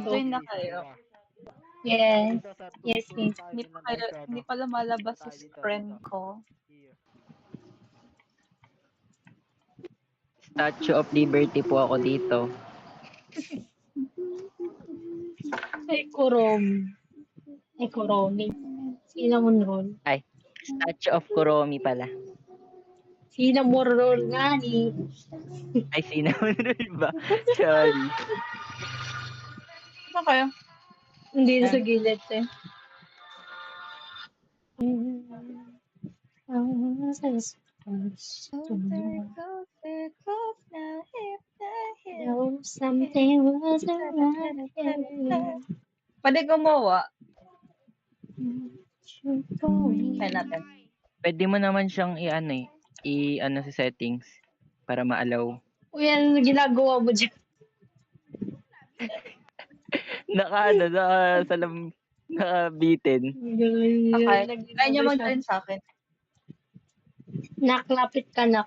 Go. Join na kayo. Yes. Dito sa Yes, puro yes. tayo Hindi na pa kayo, nag, hindi ano. pa lumalabas Tayo si dito, friend dito. ko. Here. Statue of Liberty po ako dito. Ay, Kurom. Ay, Kuromi. Cinnamon roll. Ay, Statue of Kuromi pala. Cinnamon roll nga ni. Ay, cinnamon roll ba? Sorry. Saan kayo? Hindi na sa gilid eh. Know something was around here. Pwede gumawa. Kaya natin. Pwede mo naman siyang i-ano i-ano sa settings para ma-allow. Uy, ano ginagawa mo dyan? Nakabitin. Okay. Kaya niyo mag-join sa akin. Naklapit ka na.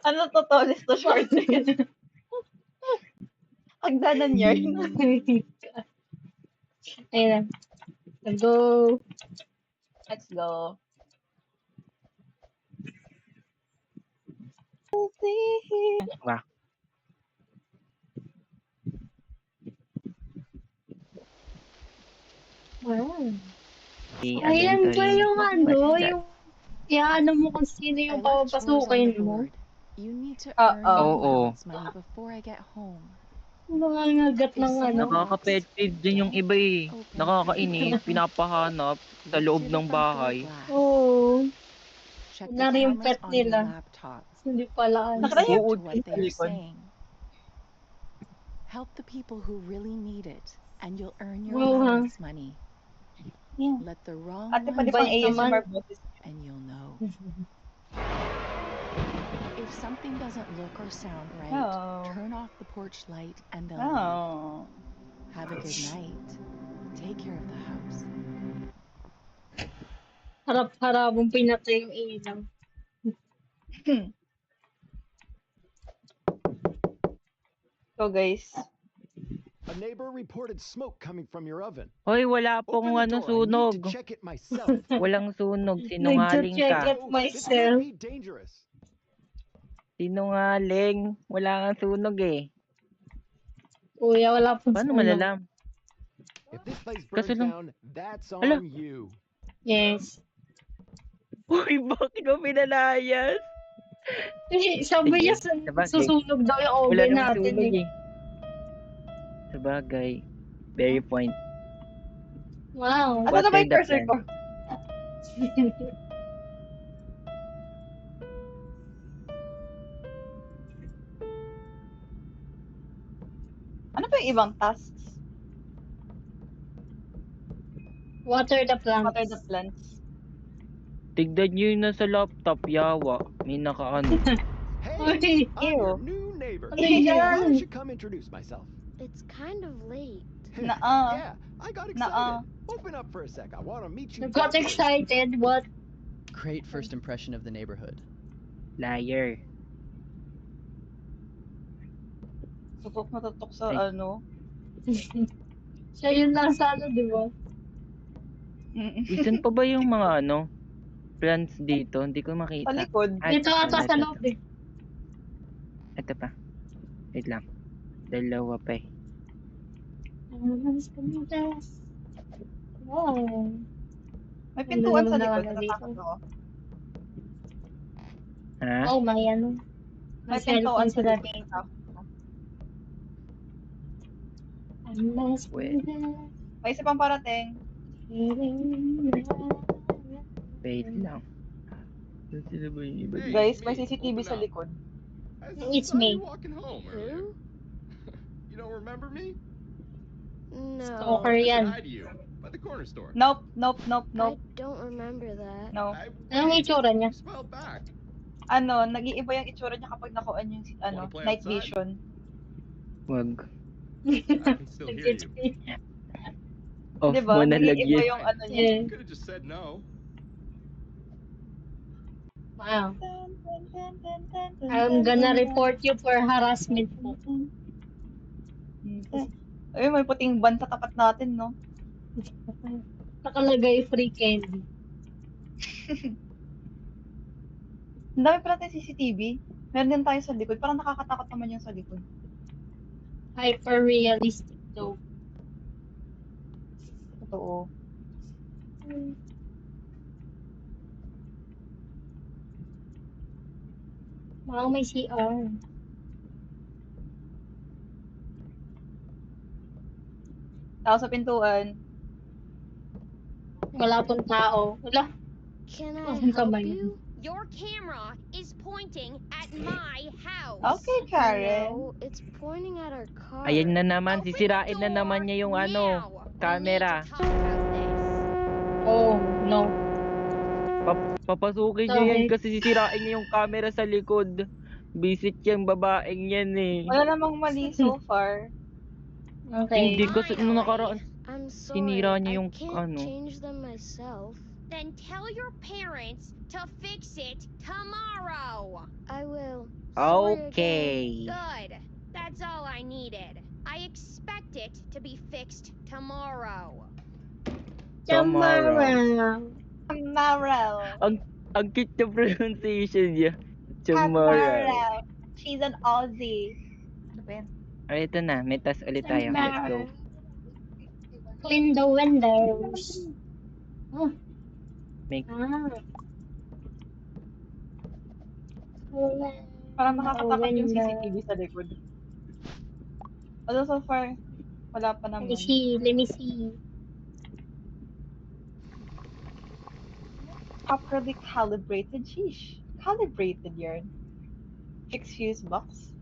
Ano to, tallest to shortest? Pagdanan yarn. Ayun na. Go. Let's go. Wow. Wow. Ayan Ayan ba yung ano, yung ano mo kung sino yung papapasukin mo? You need to Uh-oh. earn your Oo. allowance money before I get home. Nangangagat ng ano. Nakaka-pet peeve din yung iba eh. Nakakainis, pinapahanap sa loob ng bahay. Oo. Check Wala rin yung cameras pet on nila. your laptop. Hindi pala ano. Nakita niyo? Oo, To what they're likod. saying. Help the people who really need it, and you'll earn your Wow, huh? allowance money. Yeah. Let the wrong Ate, one pwede pang Bait naman. ASMR boses. and you'll know. If something doesn't look or sound right, Oh. turn off the porch light and they'll Oh. leave. Have a good night. Take care of the house. Harap-harapong pinatay yung ilaw. So guys. A neighbor reported smoke coming from your oven. Hoy, wala Open pong the ano, door. I need sunog. to check it myself. Walang sunog. Sinungaling Nag-check ka. it Oh, this myself. could be dangerous. Sinungaling. Wala kang sunog eh. Kuya, wala pong Paano sunog. malalam? If this place Kasi burns lang- down, that's Hala. on you. Yes. Uy, bakit mo pinalayas? Eh, sabi niya, Sabagay. susunog daw yung Wala oven namang natin sunog eh. eh. Sabagay. Very point. Wow. Ano What na ba are yung the cursor ko? Ano pa yung ibang tasks? Water the plants. Water the plants. Tignan nyo yung nasa laptop, yawa. May nakaano. Hey, Uy, I'm your Ew. new neighbor. Ano Maybe yan? I should come introduce myself. It's kind of late. Nuh-uh. Yeah, I got Nuh-uh. excited. Open up for a sec. I want to meet you. got properly. excited. What? Great first impression of the neighborhood. Liar. Tutok na tutok sa Ay. ano. Siya yun nasa ano, di ba? Isan pa ba yung mga ano? Plants dito? Hindi ko Sa makita. likod. Dito ata sa loob eh. Ito pa. Wait lang. Dalawa pa eh. Wow. May pintuan sa Ano likod. naman Natakot dito? ako. Ha? Oh, may ano. May May cellphone pintuan sa sila likod. dito. Unless Well. May isa pang parating. Wait lang. Sino ba yung iba? Hey, Guys, may me, CCTV open sa up. likod. I It's saw me. you walking home earlier. You don't remember me? No. Stalker I said yan. hi to you by the corner store. Nope, nope, nope, I nope. don't remember that. No. Anong itsura niya? You smiled back. Ano, nag-iiba yung itsura niya kapag nakuha yung ano, Wanna play night outside? vision. Wag. I can still hear you. Off Diba? mo na Nag-iiba lagyan. yung ano niya. Yeah. You could have just said no. Wow. I'm gonna report you for harassment po. Ay, may puting ban sa tapat natin, no? Nakalagay free candy. Ang dami pala tayong CCTV. Meron din tayo sa likod. Parang nakakatakot naman yung sa likod. Hyper realistic though. Totoo. Wow, may CR. Tao sa pintuan. Wala pong tao. Wala. Can I Ang help kamay. you? Your camera is pointing at my house. Okay, Karen. No, it's pointing at our car. Ayan na naman, Open the sisirain na door naman niya yung ano, now. We need to camera. talk about this. Oh, no. Papasukin niya yan Bakit? kasi sisirain niya yung camera sa likod. Bisit yung babaeng yan eh. Wala namang mali so far. Okay. Hindi kasi nung nakaraan. I'm sorry. Sinira niya yung I can't ano. change them myself. Then tell your parents to fix it tomorrow. I will. Sorry again. Okay. Good. That's all I needed. I expect it to be fixed tomorrow. Tomorrow. Tomorrow. Ang cute na pronunciation niya. Tomorrow. She's an Aussie. Ano ba yan? Ay, ito na. May task ulit tayo. Let's go. Clean the windows. Oh. Make Parang nakakatakot yung CCTV sa likod. Although so far, wala pa Let naman. me see. Let me see. Properly calibrated. Sheesh. Calibrated yarn. Fixed fuse box.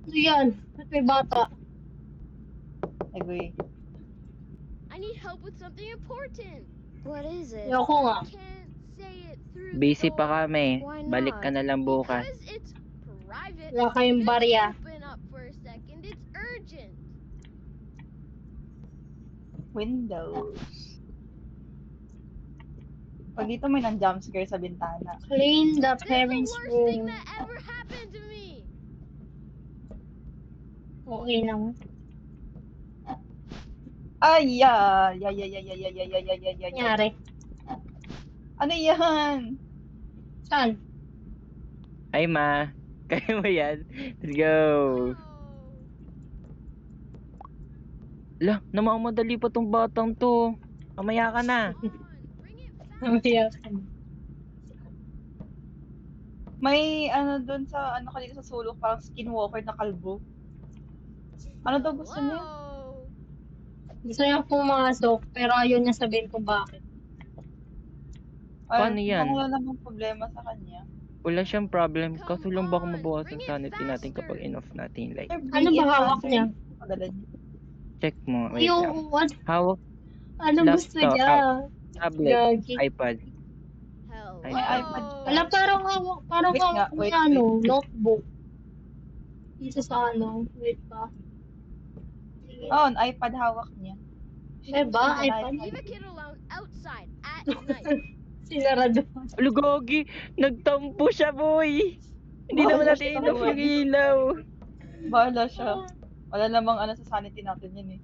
Ano yan? Ba't may bata? Agree. I need help with something important. What is it? Ayoko nga. Can't say it through Busy the pa door. kami. Why Balik ka not? na lang bukas. Because it's private. Wala kayong Just barya. Open up for a second. It's urgent. Windows. Pag dito may nang-jumpscare sa bintana. Clean the This is parents' the worst thing room. that ever happened to me. Okay naman. Ay, ya. Nangyari. Ano yan? Saan? Ay ma. Kaya mo yan. Let's go. Oh. Lah, namamadali pa tong batang to. Mamaya ka na. Come on, bring it fast. Mamaya ka na. May ano dun sa ano kanina sa sulok parang skinwalker na kalbo. Ano daw gusto niya? Whoa. Gusto niya pumasok, pero ayaw niya sabihin kung bakit. Ay, Paano yan? mukhang wala namang problema sa kanya. Wala siyang problem. Kaso lang baka Come on, mabawasan bring it sanity natin faster. kapag in-off natin yung light. Ano ba hawak niya? Padala niya. Check mo. Wait lang. Yung, what? Hawak, Ano gusto Laptop, niya? tablet, Gagi. iPad. Hello. Ay, iPad. Wala, parang hawak, Wait nga, hawak wait, niya, ano, notebook. Dito sa ano, wait pa. Oh, an iPad hawak niya. Diba, An iPad? Leave a kid alone outside at night. Sinarado. Alo, Gogi! Nagtampo siya, boy! Hindi naman Bahala natin siya in-off naman. yung ilaw. Bahala siya. Wala namang ano sa sanity natin yun eh.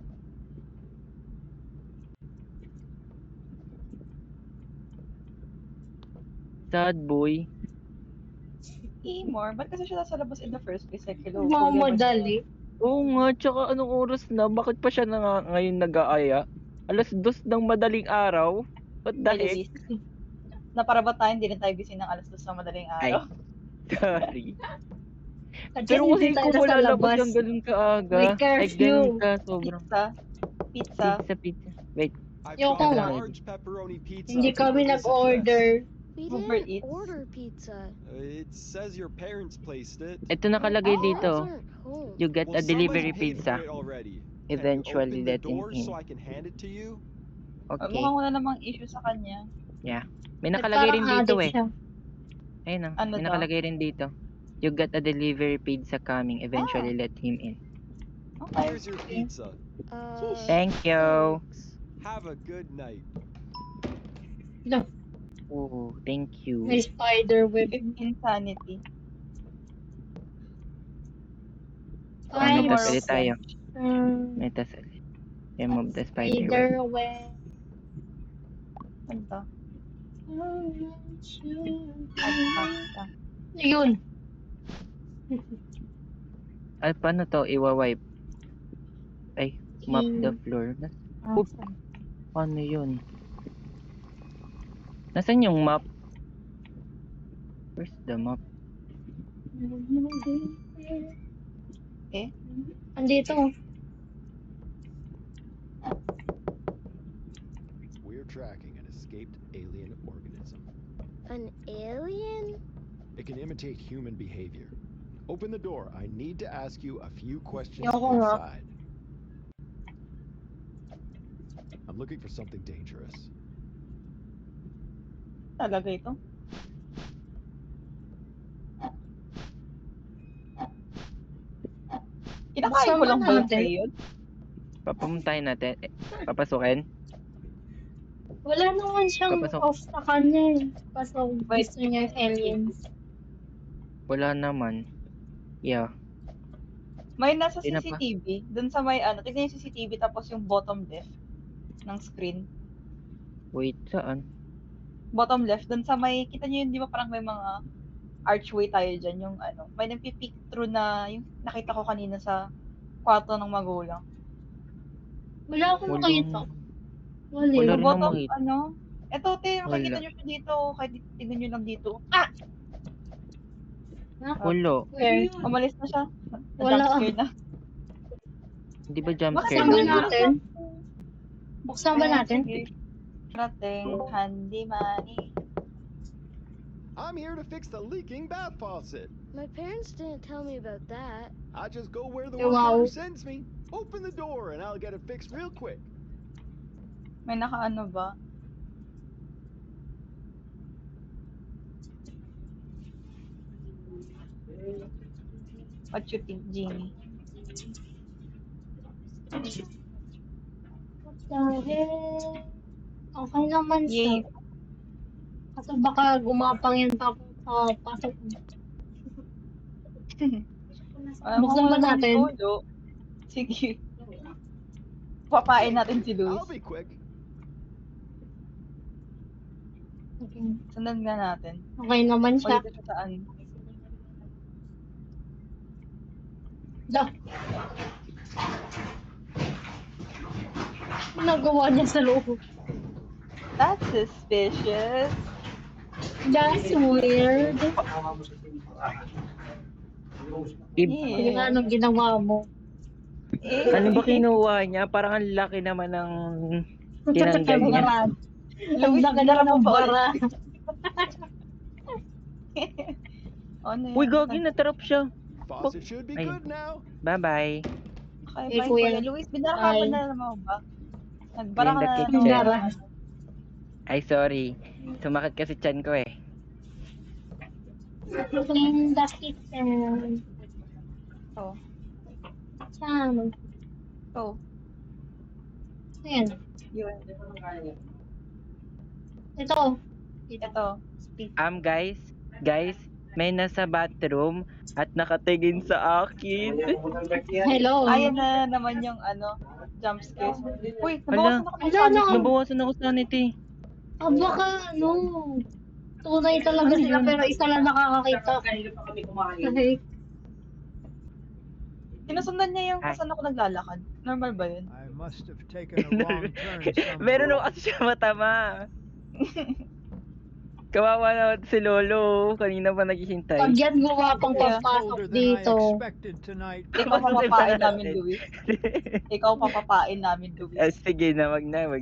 Sad, boy. Timor, ba't kasi siya nasa labas in the first place? Like, hello, Mamadali. Oo nga, tsaka anong oras na? Bakit pa siya na ngayon nag-aaya? 2:00 ng madaling araw? What the heck? Na para ba tayo, hindi rin tayo busy ng 2:00 ng madaling araw? Sorry. Kasi Pero kasi hindi tayo kung nasa wala labas labas. yung ganun kaaga, May like curfew. ganun ka, sobrang Pizza. pizza. Wait, I've Yo, got a kung- large pepperoni pizza. Hindi to kami this address. nag-order. We Uber didn't Eats. order pizza. It says your parents placed it. ito nakalagay My dito. parents aren't home. You get Well, a delivery somebody paid pizza. for it already. Can you Eventually open the let him door in. so I can hand it to you? Okay. Mukhang wala namang issue sa kanya. May nakalagay rin Parang dito addict eh. siya. Ayun na, Ano may daw? nakalagay rin dito. You got a delivery pizza coming. Eventually let him in. Okay. Here's your pizza. Thank you. Thanks. Have a good night. No. Oh, thank you. May spider web. 15 sanity. Ay, May tas ulit tayo. May um, tas ulit. Remove the spider web. spider web. Ano to? Basta. Yun. Ay, paano to? Iwa-wipe. Ay, mop the floor. Oop. Paano yun? Nasaan yung map? Where's the map? Eh? Andito. We're tracking an escaped alien organism. An alien? It can imitate human behavior. Open the door. I need to ask you a few questions Yoko nga. inside. I'm looking for something dangerous. Talaga ito? Kinakain ko lang ba natin. yun? Papamuntahin natin. Papasukin? Wala naman siyang Papasok. off sa kanya eh. Pasok gusto niya yung aliens. Wala naman. Yeah. May nasa Sino pa? CCTV. Dun sa may ano. Tignan yung CCTV tapos yung bottom left ng screen. Wait, saan? Bottom left. Dun sa may, kita nyo yun, di ba parang may mga archway tayo dyan. Yung ano. May nagpipick through na yung nakita ko kanina sa kwarto ng magulang. Wala akong Wala. makita. Wala. Wala Sa rin bottom, makita. ano? Eto, te, makikita Wala. nyo siya dito. Kahit tignan nyo lang dito. Ah! Wala. Where? Umalis na siya. Wala. Na-jumpscare na. Hindi ba jump Bakit scare Buksan ba lang? natin? Buksan ba natin? Sige. Nating handy money. I'm here to fix the leaking bath faucet. My parents didn't tell me about that. I just go where the Wow. work order sends me. Open the door and I'll get it fixed real quick. May nakaano ba? What you think, Jeannie? What the hell? Okay naman Yay. siya. Kasi baka gumapang yan pa sa pasok. Buksan ba natin? Tulo. Sige. Papain natin si Luis. I'll be quick. Okay. Sundan nga natin. Okay naman siya. Ulit siya saan. Da. Nagawa niya sa loob. That's suspicious. That's weird. Hindi Yeah. nga anong ginawa mo. Eh. Ano ba kinuha niya? Parang ang laki naman ng tinanggal niya. Bara. Ang Luis, laki binara naman mo ng ba bara. Ano yun? Uy, gagi, natrap siya. Faucet should be Ay. good now. Bye-bye. Okay, Eh, bye, kuya. Kuya Luis. Binara ka ba Bye. na naman ba? Nagbara ka In the na kitchen. naman. Bara. Ay, sorry. Sumakit kasi chan ko eh. In the kitchen. Oh. Saan? Oh. Ayan. Yun. Ito. Ito. Guys, may nasa bathroom at nakatingin sa akin. Hello. Ayan na naman yung ano, jump scares. Uy, Hala. nabawasan ako ng Ala, sanity. no. Nabawasan ako sanity. Ah, baka ano. Tunay talaga sila pero isa lang nakakakita. Okay. Sinusundan niya yung Ay. saan ako naglalakad. Normal ba yun? I must have taken a wrong turn somewhere. Meron ako kasi siya matama. Kawawa naman si Lolo. Kanina pa naghihintay. Pag yan gumapang Yeah. papasok Colder than I dito. expected tonight. Ikaw Kamusta papapain ba namin, natin? Luis. Ikaw papapain namin, Luis. Sige na, wag na. Wag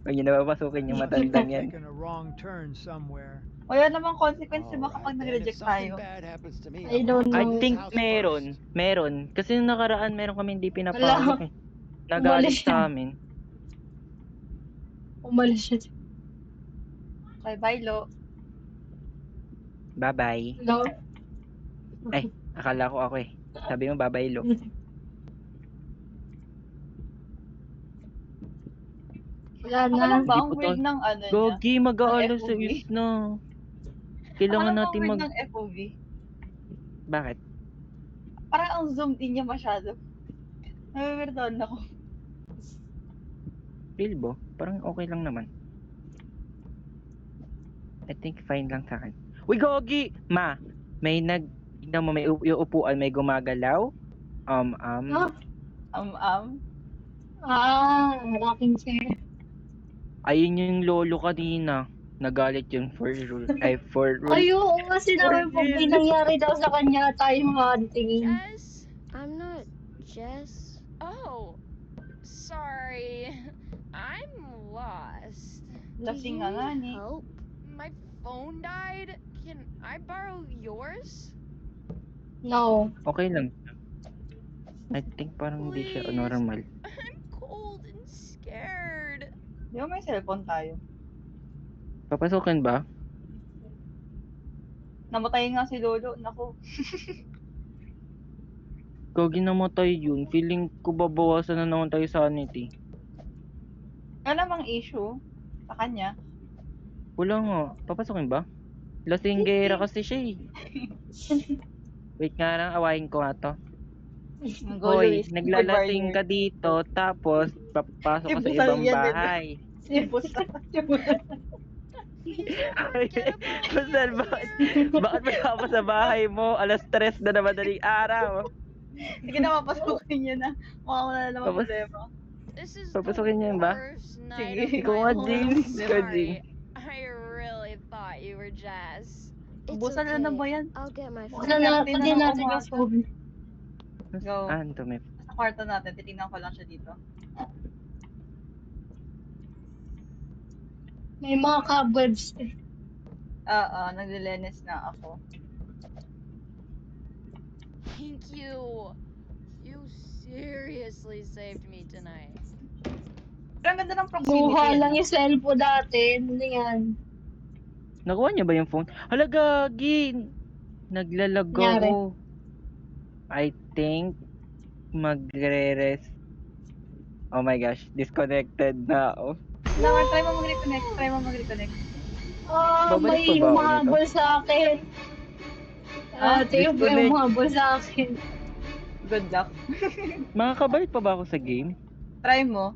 niyo na papasukin yung matandang yan. Taken a wrong turn somewhere. Wala namang consequence ba Alright kapag then, if nag-reject something tayo? bad happens to me, I I'll don't call I know. this think house meron. first. Meron. Kasi nung nakaraan, meron kami hindi Wala. pinapasok eh. Nagalit Umalis siya. sa amin. Umalis siya. Bye-bye, Lo. Bye-bye. Hello? Ay, akala ko ako eh. Sabi mo bye-bye, Lo. Wala Ako na. lang ba ang Hindi po weird to- ng ano niya? Gogi, mag-aalas FOV. 6 na. Ako Kailangan lang ba ang natin weird mag... ng FOV? Bakit? Parang ang zoom in niya masyado. Nawiwirdoan ako. Bilbo, parang okay lang naman. I think fine lang sa akin. Uy, Gogi! Ma, may tignan mo, may yung upuan, may gumagalaw. Ah, rocking chair. Ayun yung lolo kanina. Nagalit yung for rule. Ay, oo, kasi namin pag may nangyari daw sa kanya, tayo hunting. Jess? I'm not Jess. Oh, sorry. I'm lost. Lasing Do nga you nga need ni. help? My phone died. Can I borrow yours? No. Okay lang. I think parang hindi siya Please. normal. I'm cold and scared. Di ba may cellphone tayo? Papasukin ba? Namatay nga si Lolo. Naku. Gogi, namatay yun. Feeling ko babawasan na naman tayo sanity. Ano namang issue sa kanya? Wala nga. Papasukin ba? Lasinggera kasi siya eh. Wait nga lang, awayin ko nga to. Hoy, naglalasing ka dito, tapos papasok ka sa Ibusal ibang yan, diba? bahay. Sibus. Pasal, bakit may sa bahay mo? Alas 3 na madaling araw. Sige na, mapasukin niya na. Mukhang wala na naman Tapos- problema. This is Papasukin niyo yun ba? worst night Sige. of Ikaw my nga, life. James. Ikaw, Sorry. James. I really thought you were Jess. It's Busan okay. na ba yan? I'll get my phone. Wala na, Kapatid pati na natin ng yung phone. Go. Ano to, may... Sa kwarto natin, titingnan ko lang siya dito. May mga cobwebs eh. Oo, naglilinis na ako. Thank you. You seriously saved me tonight. Pero ang ganda ng proximity. Buha lang ano? yung cellphone natin. Ano yan? Nakuha niya ba yung phone? Hala, Gagi! Naglalag Nangyari? ako. I think magre-rest. Oh my gosh, disconnected na ako. Naman, try mo mag-reconnect. Try mo mag-reconnect. Ah, Babalik may pa ba ako humahabol sa akin. Ah, Ito yung may disconnect. humahabol sa akin. Good luck. Makakabalik pa ba ako sa game? Try mo.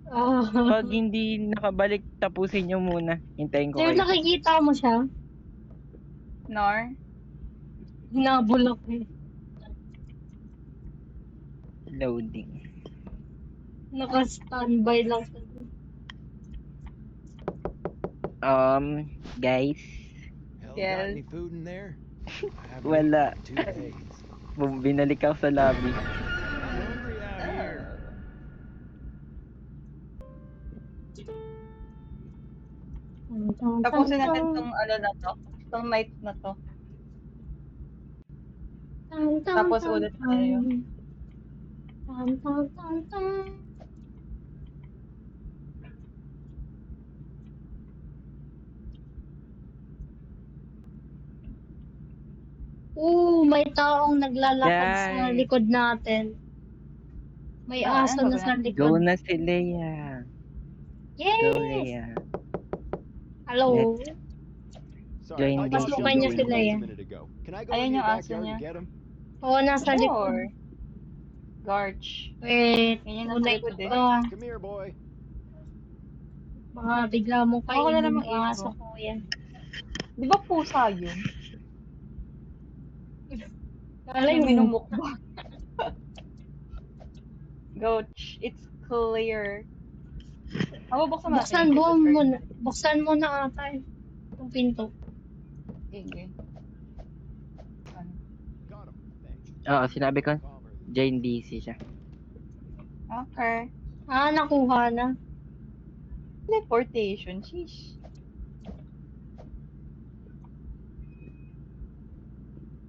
Ah, Pag hindi nakabalik, tapusin nyo muna. Hintayin ko sir, kayo. nakikita mo siya? Nor? Hinabol ako eh. Loading. Naka-standby lang siya. Guys, Hell, Yes. got any food in there? I haven't wala. eaten in 2 days. Binalik ako sa lobby. I'm hungry out here. Tapusin natin tong ano na to. Tong night na to. Tapos ulit tayo. May taong naglalakad sa Guys. likod natin. May Ah, aso ano na ba sa yan? Go likod. na si Leia. Go, Yes! Leia. Hello? Sorry, Join I the got Pasukan niya some sila donuts yan. a minute ago. Can I go Ayan into yung your aso backyard niya. and get them? Oo, nasa likod. Sure. Garch. Wait, Yan yung nasa tunay likod eh. ka. Come here, boy. Baka bigla mo Ako wala kainin namang yung aso issue. ko yan. Di ba pusa yun? Alay Yung mo. minumukbang. Goch, it's clear. Buksan natin. Buksan mo na ata yung pinto. Sige. Got 'em. Thanks. Oo, sinabi ko, Calmer. Jane DC siya. Okay. Nakuha na. Teleportation, sheesh.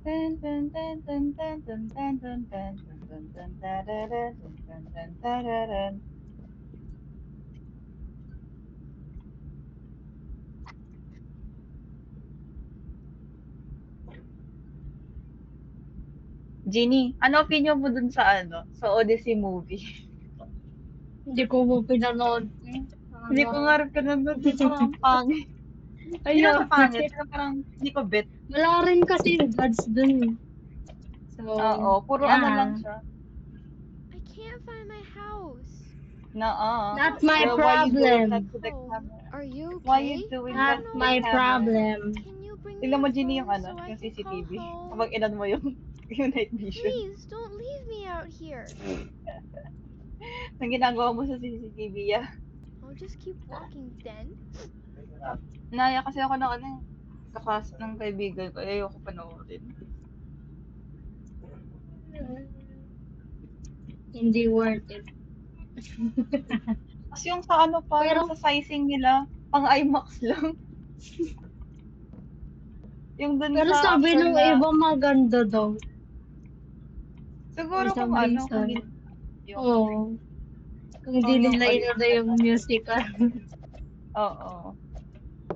Dun, dun, dun, dun, dun, dun, dun, dun, dun, dun, dun, dun, da, da, da, dun, dun, dun, da, da, dun. Ginny, ano opinion mo dun sa Odyssey movie? Hindi ko mo pinanood. Hindi ko nga rin pinanood. Parang ang pangit. Hindi Ayun. na pangit. Pero parang hindi ko bet. Wala rin kasi gods dun eh. So, Oo, puro yeah. ano lang siya. I can't find my house. Not my Girl, why you doing that problem. to the camera? Are you okay? Why you doing Not that to the my camera? problem. Can you bring me Tingnan mo, a Ginny, yung phone ano, so I yung can call CCTV. home? Kapag ilan mo yung night vision. Please, don't leave me out here. Ang ginagawa mo sa CCTV, yeah. I'll just keep walking then. Naya kasi ako ng ano, kakas ng kaibigan ko. Ayoko panoorin. Hindi worth it. Kasi yung sa ano pa, Pero- yung sa sizing nila, pang IMAX lang. Yung dun Pero sa sabi actor nung na, iba maganda daw. siguro for some kung ano, reason. kung yung, Oo. Kung di yung nila audio. inada yung musical. Oo.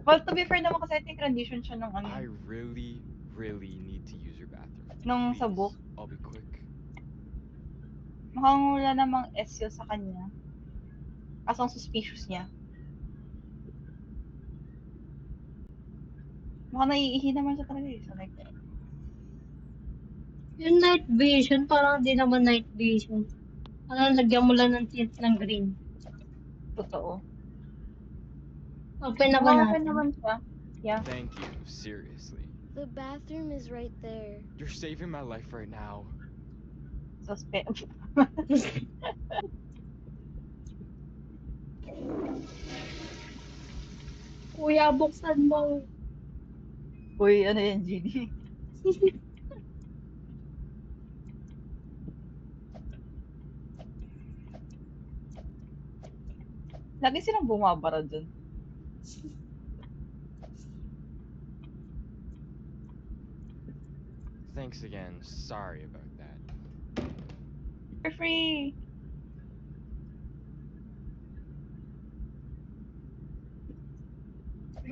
Well, to be fair naman kasi I think rendition siya ng ano, I really, really need to use your bathroom. nung sa Please, book. I'll be quick. Mukhang wala namang S yun sa kanya. Kasang suspicious niya. Mukhang naiihi naman siya talaga eh. So like, Yung night vision, parang di naman night vision. Parang lagyan mo lang ng tint ng green. totoo. Open na ba Mukhang open natin? naman siya. Yeah. Thank you, seriously. The bathroom is right there. You're saving my life right now. Suspense. Kuya, buksan mo. Uy, ano yan, Genie? Lagi silang bumabara dun. Thanks again. Sorry about that. For free!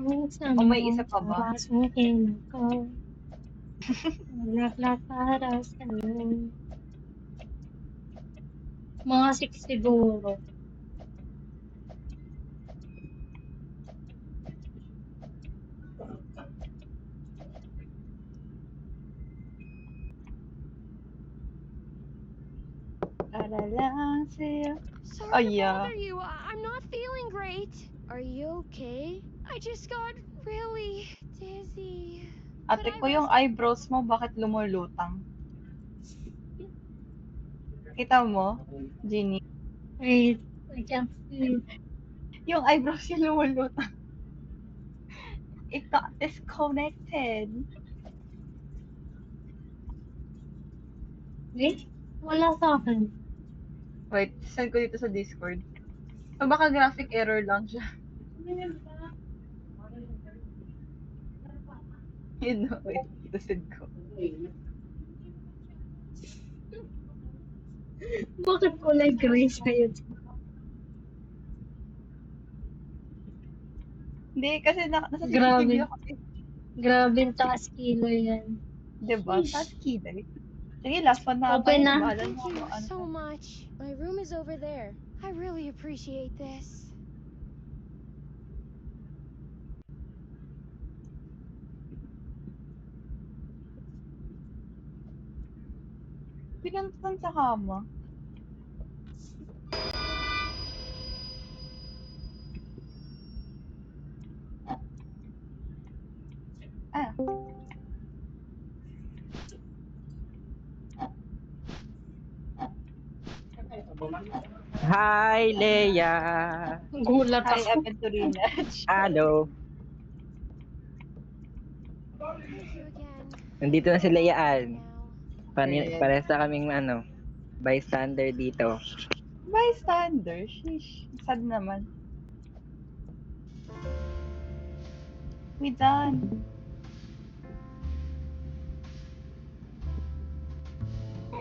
Buksan O, may mo, isa pa ba? papasukin ako. Laklak para sa'yo. Mga 6 siguro. Para lang sa'yo. Sorry Oh, to yeah. bother you. I'm not feeling great. Are you okay? I just got really dizzy. Ate ko, yung eyebrows mo, bakit lumulutang? Kita mo, Genie? Wait, I can't see. Yung eyebrows niya lumulutang. It got disconnected. Wait, wala sa akin. Wait, send ko dito sa Discord. O baka graphic error lang siya. Yun na, wait. Ito send ko. Bakit kulay gray sa'yo? Hindi, kasi nasa Grabe. CCTV ako. Grabe yung taas kilo yan. Diba? Tapos kilay. Sige, last one na. Open na. Bahala Thank mo you kung ano. so much. My room is over there. I really appreciate this. Pinantan sa kama. Ah. Hi, Leia! Gulat Hi, ako. Aventurina. Hello! Thank you again. Nandito na si Leiaan. Now. Parehas na kaming bystander dito. Bystander. Sheesh. Sad naman. We done.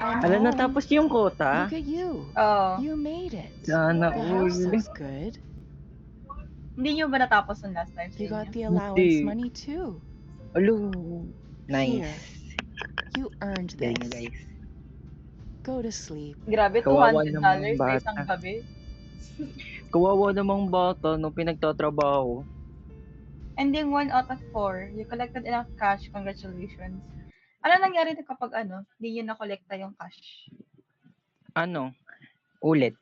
Alam, natapos yung quota? Look at you. Oh. You made it. Sana The house all. looks good. Hindi nyo ba natapos ng last time? You got the Hindi. allowance money too. Alo. Nice. Here. You earned Galing this. guys. Go to sleep. Grabe, Kawawa $200 naman sa bata. isang gabi. Kawawa namang bata no pinagtatrabaho. Ending 1 out of 4. You collected enough cash. Congratulations. Ano nangyari na kapag hindi nyo na-collecta yung cash? Ano? Ulit.